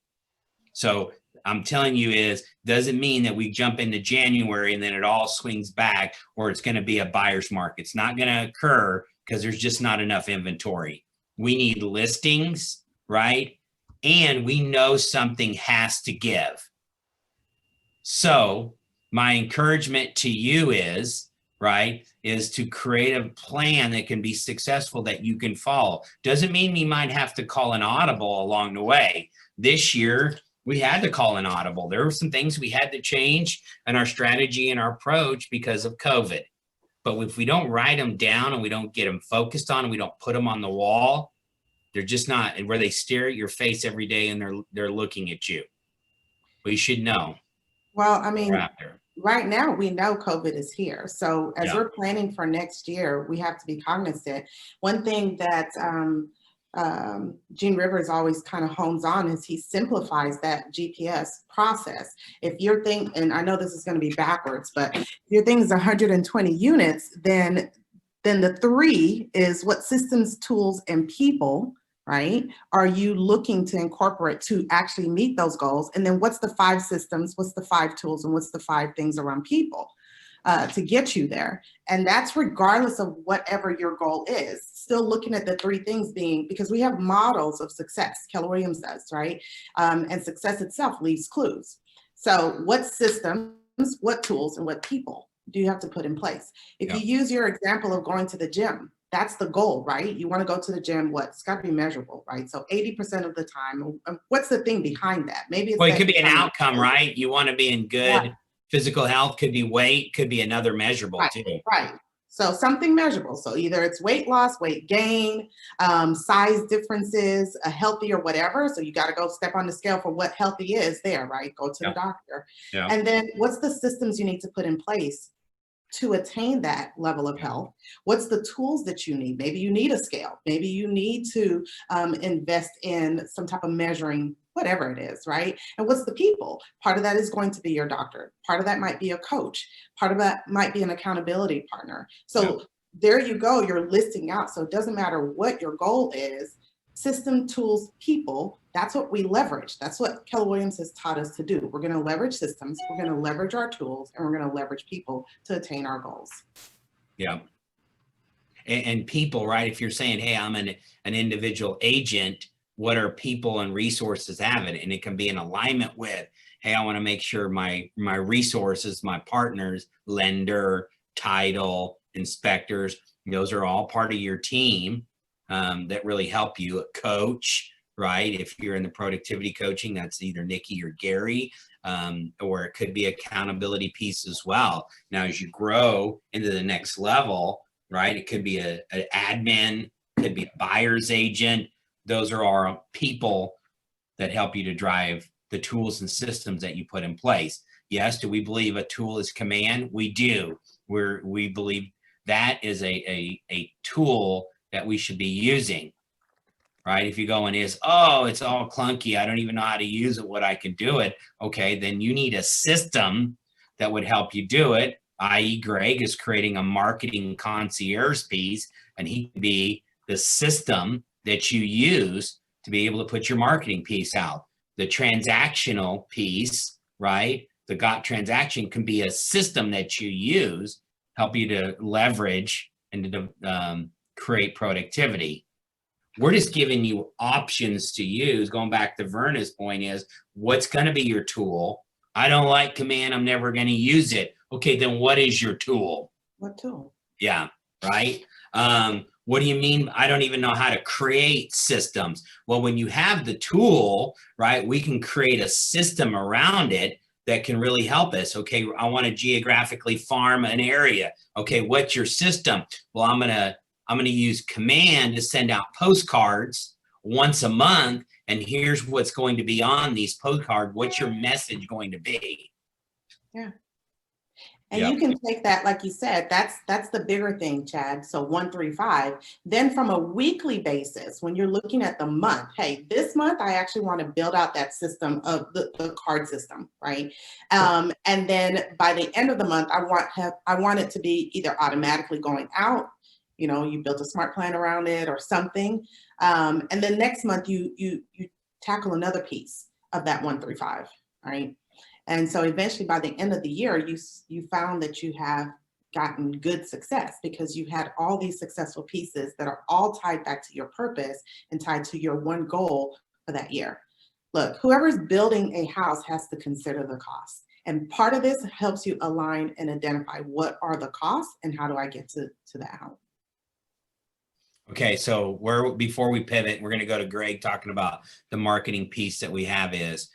So I'm telling you doesn't mean that we jump into January and then it all swings back or it's going to be a buyer's market. It's not going to occur because there's just not enough inventory. We need listings, right? And we know something has to give. So my encouragement to you is to create a plan that can be successful that you can follow. Doesn't mean we might have to call an audible along the way. This year, we had to call an audible. There were some things we had to change in our strategy and our approach because of COVID. But if we don't write them down and we don't get them focused on and we don't put them on the wall, they're just not, and where they stare at your face every day and they're looking at you. We should know.
Well, I mean, right now we know COVID is here. So as we're planning for next year, we have to be cognizant. One thing that Gene Rivers always kind of hones on is he simplifies that GPS process. If your thing, and I know this is going to be backwards, but if your thing is 120 units, then the 3 is what systems, tools, and people, right, are you looking to incorporate to actually meet those goals? And then what's the 5 systems, what's the 5 tools, and what's the 5 things around people to get you there? And that's regardless of whatever your goal is. Still looking at the 3 things being, because we have models of success, Keller Williams does, right? And success itself leaves clues. So what systems, what tools, and what people do you have to put in place? If you use your example of going to the gym, that's the goal, right? You want to go to the gym, it's got to be measurable, right? So 80% of the time, what's the thing behind that? Maybe it's,
well, it could be an outcome, right? You want to be in good physical health, could be weight, could be another measurable too.
Right. So something measurable. So either it's weight loss, weight gain, size differences, a healthy or whatever. So you got to go step on the scale for what healthy is there, right? Go to the doctor. And then what's the systems you need to put in place to attain that level of health? What's the tools that you need? Maybe you need a scale. Maybe you need to invest in some type of measuring, whatever it is, right? And what's the people? Part of that is going to be your doctor. Part of that might be a coach. Part of that might be an accountability partner. So there you go, you're listing out. So it doesn't matter what your goal is, system, tools, people, that's what we leverage. That's what Keller Williams has taught us to do. We're going to leverage systems, we're going to leverage our tools, and we're going to leverage people to attain our goals.
Yeah. And people, right? If you're saying, hey, I'm an individual agent, what are people and resources having? And it can be in alignment with, hey, I want to make sure my resources, my partners, lender, title, inspectors, those are all part of your team that really help you. A coach, right? If you're in the productivity coaching, that's either Nikki or Gary, or it could be accountability piece as well. Now, as you grow into the next level, right? It could be an admin, could be a buyer's agent. Those are our people that help you to drive the tools and systems that you put in place. Yes, do we believe a tool is command? We do. We believe that is a tool that we should be using, right? If you go and it's all clunky, I don't even know how to use it, what I can do it. Okay, then you need a system that would help you do it, i.e. Greg is creating a marketing concierge piece, and he can be the system that you use to be able to put your marketing piece out. The transactional piece, right? The GOT transaction can be a system that you use, help you to leverage and to create productivity. We're just giving you options to use. Going back to Verna's point is, what's going to be your tool? I don't like command. I'm never going to use it. Okay, then what is your tool?
What tool?
Yeah, right. What do you mean? I don't even know how to create systems. Well, when you have the tool, right, we can create a system around it that can really help us. Okay, I want to geographically farm an area. Okay, what's your system? Well, I'm gonna use command to send out postcards once a month, and here's what's going to be on these postcards. What's your message going to be?
Yeah. And
Yep.
you can take that, like you said, that's the bigger thing, Chad. So 135. Then from a weekly basis, when you're looking at the month, hey, this month I actually want to build out that system of the card system, right? And then by the end of the month, I want it to be either automatically going out, you know, you built a smart plan around it or something. And then next month you tackle another piece of that 135, right? And so eventually by the end of the year, you found that you have gotten good success because you had all these successful pieces that are all tied back to your purpose and tied to your one goal for that year. Look, whoever's building a house has to consider the cost. And part of this helps you align and identify what are the costs and how do I get to that house.
Okay, so before we pivot, we're going to go to Greg talking about the marketing piece that we have is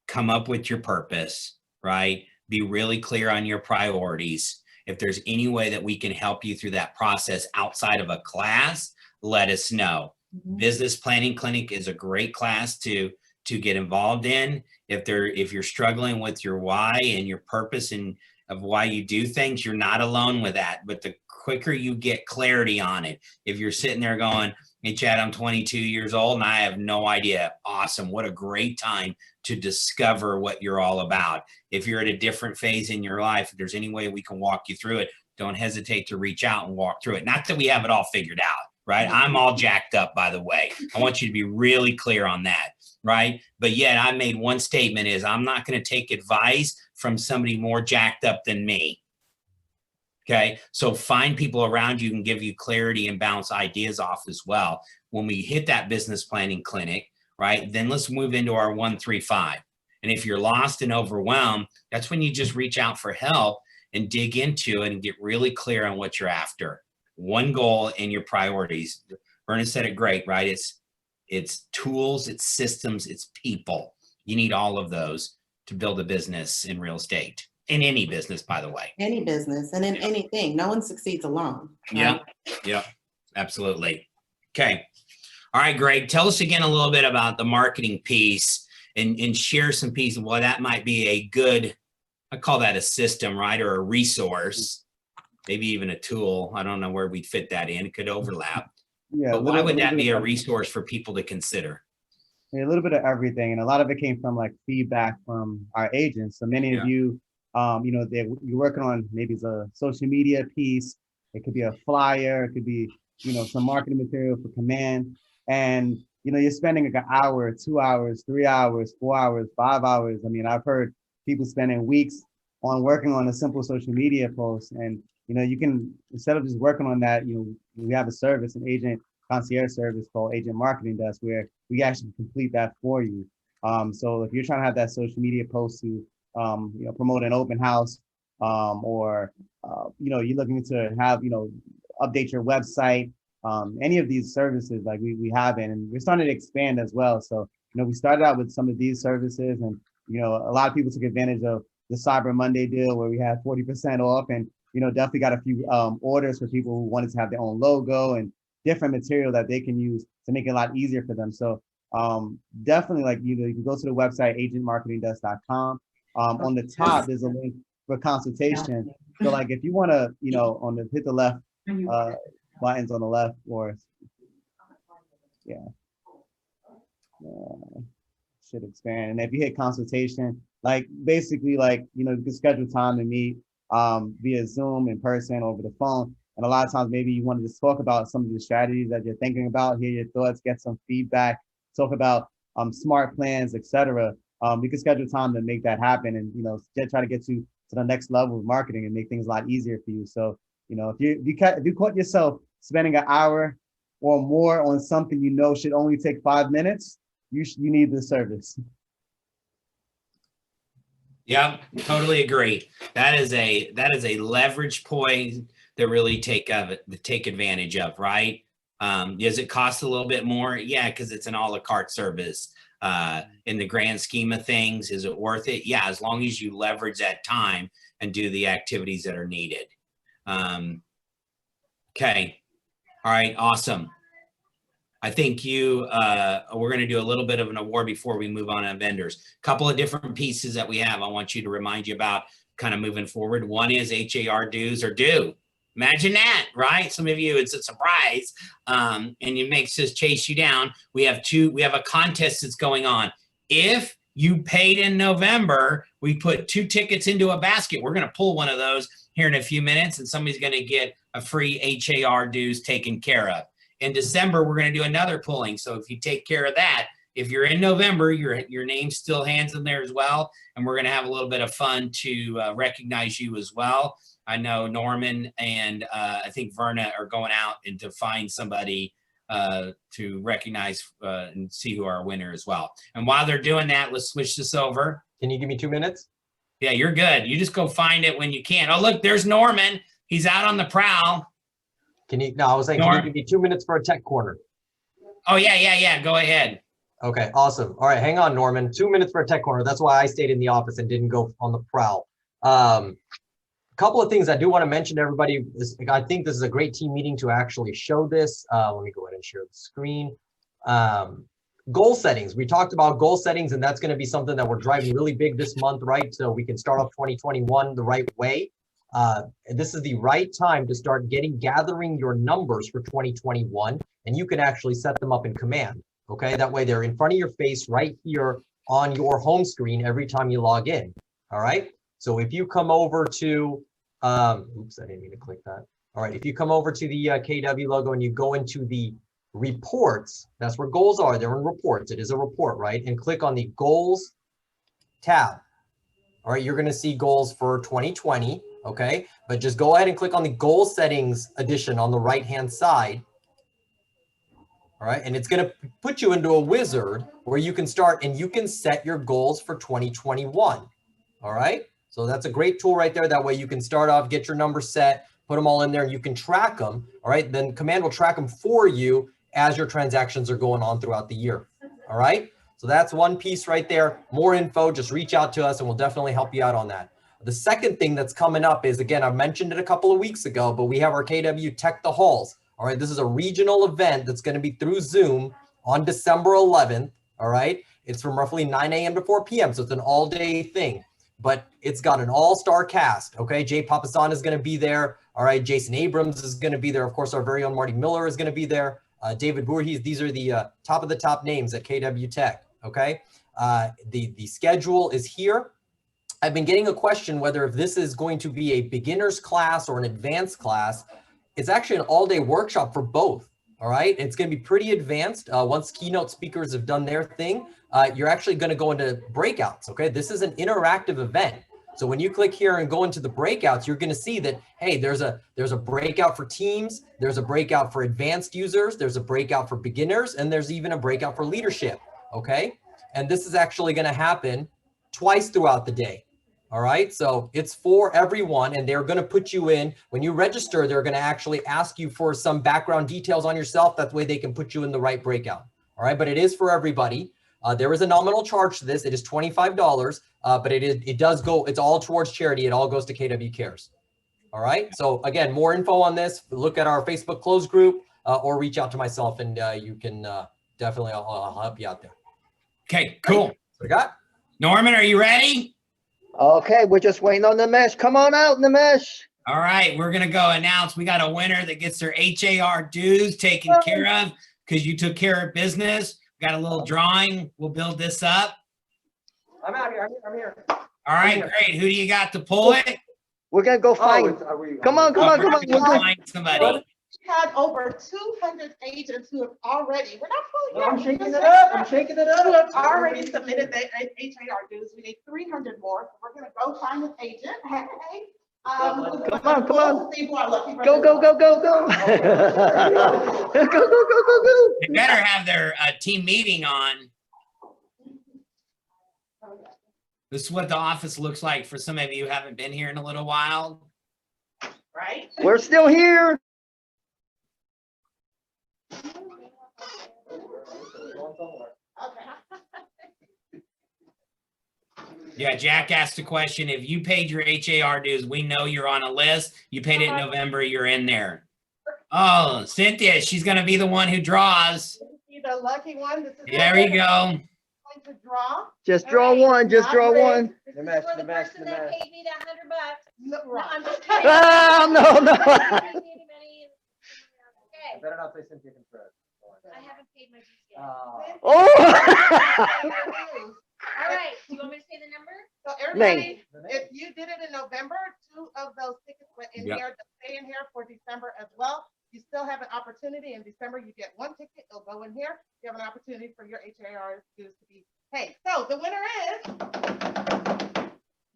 come up with your purpose, right? Be really clear on your priorities. If there's any way that we can help you through that process outside of a class, let us know.
Mm-hmm.
Business Planning Clinic is a great class to get involved in. If you're struggling with your why and your purpose and of why you do things, you're not alone with that. But the quicker you get clarity on it, if you're sitting there going, hey, Chad, I'm 22 years old and I have no idea. Awesome. What a great time to discover what you're all about. If you're at a different phase in your life, if there's any way we can walk you through it, don't hesitate to reach out and walk through it. Not that we have it all figured out, right? I'm all jacked up, by the way. I want you to be really clear on that, right? But yet I made one statement is I'm not going to take advice from somebody more jacked up than me. Okay, so find people around you who can give you clarity and bounce ideas off as well. When we hit that business planning clinic, right, then let's move into our 135. And if you're lost and overwhelmed, that's when you just reach out for help and dig into it and get really clear on what you're after. One goal and your priorities. Verna said it great, right? It's tools, it's systems, it's people. You need all of those to build a business in real estate. In any business, by the way.
Any business and in anything. No one succeeds alone. Right?
Yeah, absolutely. Okay. All right, Greg, tell us again a little bit about the marketing piece and share some pieces of why that might be a good, I call that a system, right? Or a resource, maybe even a tool. I don't know where we'd fit that in. It could overlap.
Yeah.
But why would that be a resource for people to consider?
A little bit of everything. And a lot of it came from like feedback from our agents. So many of you, you know, you're working on maybe it's a social media piece. It could be a flyer. It could be, you know, some marketing material for command. And, you know, you're spending like an hour, 2 hours, 3 hours, 4 hours, 5 hours. I mean, I've heard people spending weeks on working on a simple social media post. And, you know, you can, instead of just working on that, you know, we have a service, an agent concierge service called Agent Marketing Desk, where we actually complete that for you. So if you're trying to have that social media post to, you know, promote an open house, or, you know, you're looking to have, you know, update your website, any of these services, like we have it, and we're starting to expand as well. So, you know, we started out with some of these services, and, you know, a lot of people took advantage of the Cyber Monday deal where we had 40% off, and, you know, definitely got a few orders for people who wanted to have their own logo and different material that they can use to make it a lot easier for them. So definitely, like, you know, you can go to the website agentmarketingdesk.com. On the top, there's a link for consultation. So like, if you want to, you know, hit the left buttons on the left, or should expand. And if you hit consultation, like basically, like, you know, you can schedule time to meet via Zoom, in person, over the phone. And a lot of times, maybe you want to just talk about some of the strategies that you're thinking about, hear your thoughts, get some feedback, talk about smart plans, etc. We can schedule time to make that happen, and, you know, try to get you to the next level of marketing and make things a lot easier for you. So, you know, if you caught yourself spending an hour or more on something you know should only take 5 minutes, you need the service.
Yep, totally agree. That is a leverage point that really take advantage of, right? Does it cost a little bit more? Yeah, because it's an a la carte service. In the grand scheme of things, is it worth it? Yeah, as long as you leverage that time and do the activities that are needed. Okay. All right. Awesome. I think we're going to do a little bit of an award before we move on to vendors. A couple of different pieces that we have I want you to remind you about kind of moving forward. One is HAR dues are due. Imagine that, right? Some of you, it's a surprise, and it makes us chase you down. We have a contest that's going on. If you paid in November, we put 2 tickets into a basket. We're going to pull one of those here in a few minutes, and somebody's going to get a free HAR dues taken care of. In December, we're going to do another pulling. So if you take care of that, if you're in November, your name still hands in there as well. And we're going to have a little bit of fun to recognize you as well. I know Norman and I think Verna are going out and to find somebody to recognize and see who our winner as well. And while they're doing that, let's switch this over.
Can you give me 2 minutes?
Yeah, you're good. You just go find it when you can. Oh, look, there's Norman. He's out on the prowl.
I was saying, can you give me 2 minutes for a tech corner?
Oh, yeah. Go ahead.
Okay, awesome. All right, hang on, Norman. 2 minutes for a tech corner. That's why I stayed in the office and didn't go on the prowl. A couple of things I do want to mention to everybody. I think this is a great team meeting to actually show this. Let me go ahead and share the screen. Goal settings. We talked about goal settings, and that's going to be something that we're driving really big this month, right? So we can start off 2021 the right way. This is the right time to start gathering your numbers for 2021, and you can actually set them up in Command. Okay, that way they're in front of your face right here on your home screen every time you log in. All right, so if you come over to, oops, I didn't mean to click that. All right, if you come over to the KW logo and you go into the reports, that's where goals are. They're in reports. It is a report, right? And click on the goals tab. All right, you're going to see goals for 2020. Okay, but just go ahead and click on the goal settings edition on the right hand side. All right, and it's going to put you into a wizard where you can start and you can set your goals for 2021. All right, so that's a great tool right there. That way you can start off, get your numbers set, put them all in there, and you can track them. All right, then Command will track them for you as your transactions are going on throughout the year. All right, so that's one piece right there. More info, just reach out to us and we'll definitely help you out on that. The second thing that's coming up is, again, I mentioned it a couple of weeks ago, but we have our KW Tech the Halls. All right, this is a regional event that's going to be through Zoom on December 11th. All right, it's from roughly 9 a.m. to 4 p.m. So it's an all-day thing, but it's got an all-star cast. Okay, Jay Papasan is going to be there. All right, Jason Abrams is going to be there. Of course, our very own Marty Miller is going to be there. David Voorhees. These are the top of the top names at KW Tech. Okay, the schedule is here. I've been getting a question whether if this is going to be a beginner's class or an advanced class. It's actually an all-day workshop for both. All right, it's going to be pretty advanced. Once keynote speakers have done their thing, you're actually going to go into breakouts. Okay, this is an interactive event. So when you click here and go into the breakouts, you're going to see that, hey, there's a breakout for teams, there's a breakout for advanced users, there's a breakout for beginners, and there's even a breakout for leadership. Okay, and this is actually going to happen twice throughout the day. All right, so it's for everyone, and they're going to put you in. When you register, they're going to actually ask you for some background details on yourself. That way they can put you in the right breakout. All right, but it is for everybody. There is a nominal charge to this. It is $25, but it does go, it's all towards charity. It all goes to KW Cares. All right, so again, more info on this, look at our Facebook closed group or reach out to myself, and you can definitely, I'll help you out there.
Okay, cool.
What we got?
Norman, are you ready?
Okay, we're just waiting on Nimesh. Come on out, Nimesh.
All right, we're going to go announce we got a winner that gets their HAR dues taken care of because you took care of business. We got a little drawing. We'll build this up.
I'm out here. I'm here.
All right, great. Who do you got to pull it?
We're going to go find. Come on.
We're gonna go find somebody.
Had over 200 agents who have already, we're not fully.
I'm shaking it up. I'm shaking it up.
Who have already submitted their HAR dues. We need 300 more. So we're gonna go find an agent. Hey,
Come on, come on.
See who our lucky
Go, go, go, go, go. Go, go, go, go, go.
They better have their team meeting on. This is what the office looks like for some of you who haven't been here in a little while.
Right?
We're still here.
Okay.
Yeah, Jack asked a question. If you paid your HAR dues, we know you're on a list. You paid it in November, you're in there. Oh, Cynthia, she's going to be the one who draws.
See the lucky one? This is
There you go.
going to draw.
Just draw one, just draw one.
This is for the person that paid me that $100.
No,
No,
right.
I'm just kidding.
Ah, no, no.
Okay,
Better not say Cynthia Contreras.
I haven't paid my dues yet.
Oh.
All right, do you want me to say the number?
So everybody,
Name.
if you did it in November, 2 of those tickets went in
Yep.
here, to stay in here for December as well. You still have an opportunity in December. You get 1 ticket, it'll go in here. You have an opportunity for your HAR dues to be paid. So the winner is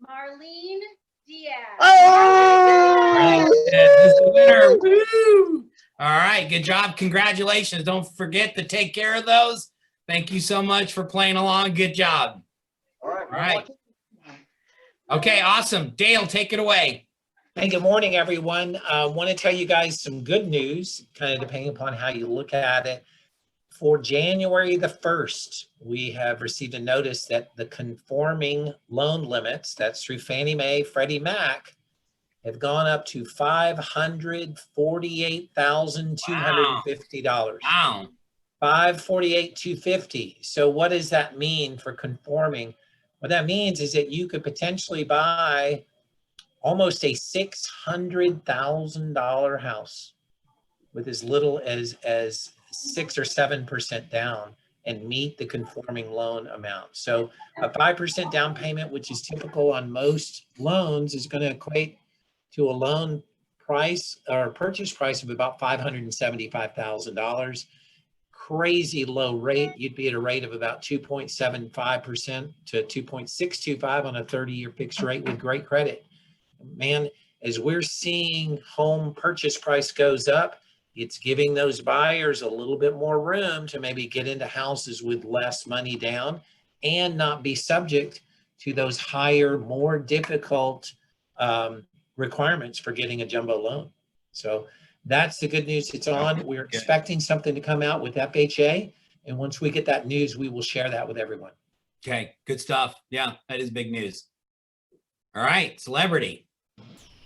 Marlene Diaz.
Oh.
Who's the winner? Woo! All right, good job. Congratulations. Don't forget to take care of those. Thank you so much for playing along. Good job.
All right.
All right. Okay, awesome. Dale, take it away.
Hey, good morning, everyone. I want to tell you guys some good news, kind of depending upon how you look at it. For January the 1st, we have received a notice that the conforming loan limits, that's through Fannie Mae, Freddie Mac, have gone up to $548,250.
Wow.
$548,250. So what does that mean for conforming? What that means is that you could potentially buy almost a $600,000 house with as little as 6 or 7% down and meet the conforming loan amount. So a 5% down payment, which is typical on most loans, is going to equate to a loan price or purchase price of about $575,000. Crazy low rate. You'd be at a rate of about 2.75% to 2.625 on a 30-year fixed rate with great credit. Man, as we're seeing home purchase price goes up, it's giving those buyers a little bit more room to maybe get into houses with less money down and not be subject to those higher, more difficult requirements for getting a jumbo loan. So that's the good news it's on. We're expecting something to come out with FHA. And once we get that news, we will share that with everyone.
Okay, good stuff. Yeah, that is big news. All right, celebrity.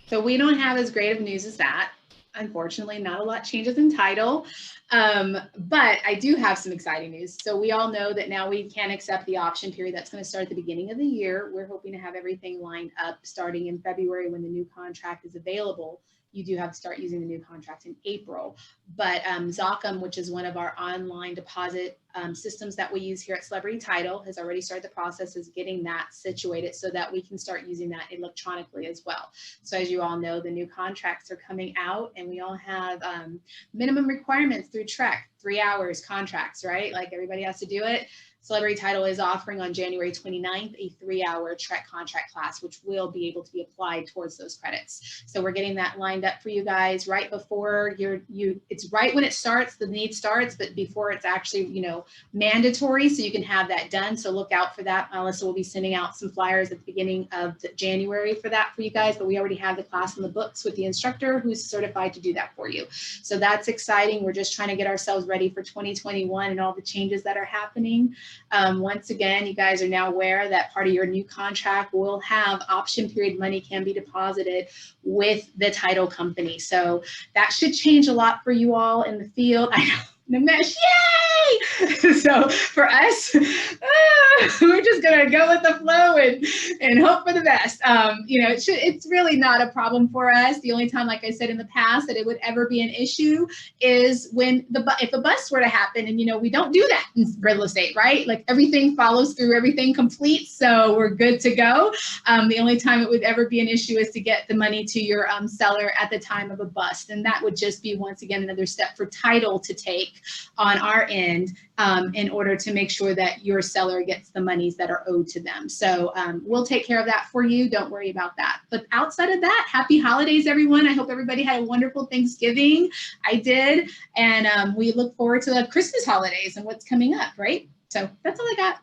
So we don't have as great of news as that. Unfortunately, not a lot changes in title, but I do have some exciting news. So we all know that now we can accept the option period that's going to start at the beginning of the year. We're hoping to have everything lined up starting in February when the new contract is available. You do have to start using the new contract in April. But Zochem, which is one of our online deposit systems that we use here at Celebrity Title, has already started the process of getting that situated so that we can start using that electronically as well. So as you all know, the new contracts are coming out and we all have minimum requirements through TREC, 3 hours contracts, right? Like everybody has to do it. Celebrity Title is offering on January 29th a 3-hour TREC contract class, which will be able to be applied towards those credits. So we're getting that lined up for you guys right before it's right when it starts, the need starts, but before it's actually, mandatory, so you can have that done. So look out for that. Melissa will be sending out some flyers at the beginning of January for that for you guys, but we already have the class in the books with the instructor who's certified to do that for you. So that's exciting. We're just trying to get ourselves ready for 2021 and all the changes that are happening. Once again, you guys are now aware that part of your new contract will have option period money can be deposited with the title company. So that should change a lot for you all in the field. I know. Nimesh, yay! So for us, we're just gonna go with the flow and hope for the best. It's really not a problem for us. The only time, like I said in the past, that it would ever be an issue is when if a bust were to happen, and we don't do that in real estate, right? Like everything follows through, everything completes, so we're good to go. The only time it would ever be an issue is to get the money to your seller at the time of a bust, and that would just be once again another step for title to take on our end in order to make sure that your seller gets the monies that are owed to them. So we'll take care of that for you. Don't worry about that. But outside of that, happy holidays, everyone. I hope everybody had a wonderful Thanksgiving. I did. And we look forward to the Christmas holidays and what's coming up, right? So that's all I got.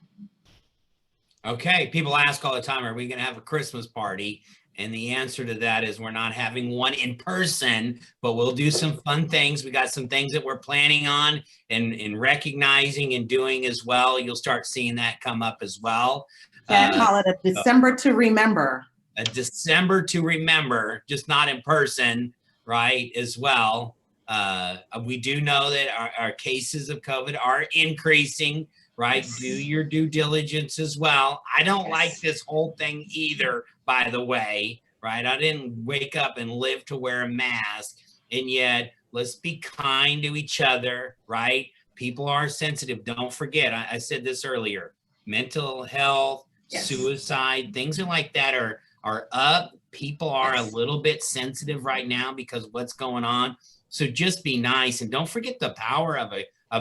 Okay, people ask all the time, are we going to have a Christmas party? And the answer to that is we're not having one in person, but we'll do some fun things. We got some things that we're planning on and recognizing and doing as well. You'll start seeing that come up as well.
Call it a December to remember.
A December to remember, just not in person, right, as well. We do know that our cases of COVID are increasing, right?
Yes.
Do your due diligence as well. I don't
Yes.
like this whole thing either, by the way, right? I didn't wake up and live to wear a mask. And yet, let's be kind to each other, right? People are sensitive. Don't forget, I said this earlier, mental health,
Yes.
suicide, things like that are up. People are
Yes.
a little bit sensitive right now because of what's going on. So just be nice and don't forget the power of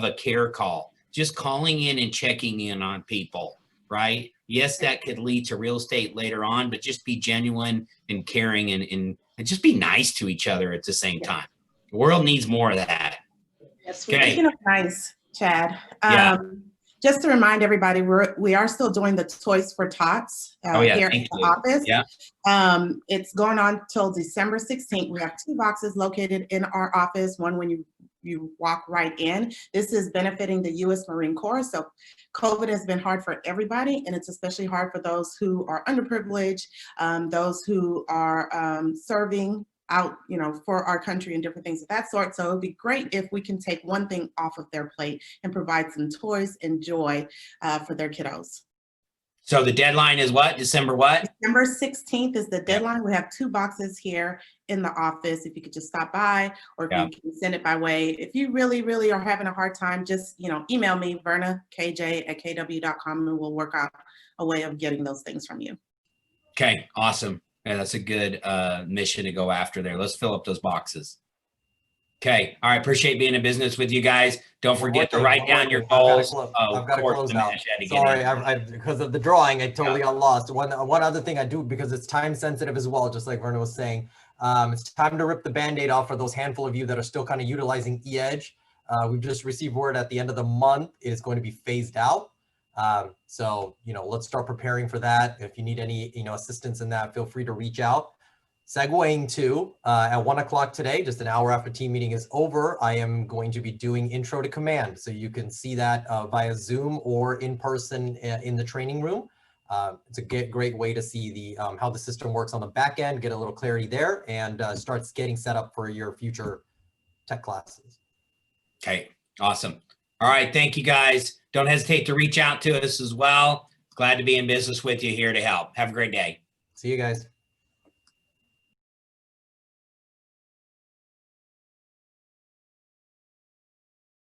a care call. Just calling in and checking in on people, right? Yes, that could lead to real estate later on, but just be genuine and caring and just be nice to each other at the same time. The world needs more of that.
Yes,
Okay.
Speaking of nice, Chad,
Yeah.
just to remind everybody, we are still doing the Toys for Tots
Oh, yeah,
here
thank
in the
you.
office.
Yeah.
It's going on till December 16th. We have 2 boxes located in our office, one when you walk right in. This is benefiting the U.S. Marine Corps. So COVID has been hard for everybody, and it's especially hard for those who are underprivileged, those who are serving out, for our country and different things of that sort. So it'd be great if we can take one thing off of their plate and provide some toys and joy for their kiddos.
So the deadline is what? December what?
December 16th is the deadline. We have 2 boxes here in the office. If you could just stop by, or if
Yeah.
you can send it by way. If you really, really are having a hard time, just, email me, VernaKJ@kw.com, and we'll work out a way of getting those things from you.
Okay, awesome. Yeah, that's a good mission to go after there. Let's fill up those boxes. Okay, all right. Appreciate being in business with you guys. Don't forget to write down your goals.
I've got to close
the
out.
match had to get
Sorry,
in.
because of the drawing, I totally got lost. One other thing I do, because it's time sensitive as well, just like Verna was saying, it's time to rip the Band-Aid off for those handful of you that are still kind of utilizing eEdge. We've just received word at the end of the month it is going to be phased out. So, let's start preparing for that. If you need any, assistance in that, feel free to reach out. Segueing to at 1 o'clock today, just an hour after team meeting is over, I am going to be doing Intro to Command. So you can see that via Zoom or in person in the training room. It's a great way to see the how the system works on the back end, get a little clarity there, and starts getting set up for your future tech classes.
Okay, awesome. All right, thank you guys. Don't hesitate to reach out to us as well. Glad to be in business with you, here to help. Have a great day.
See you guys.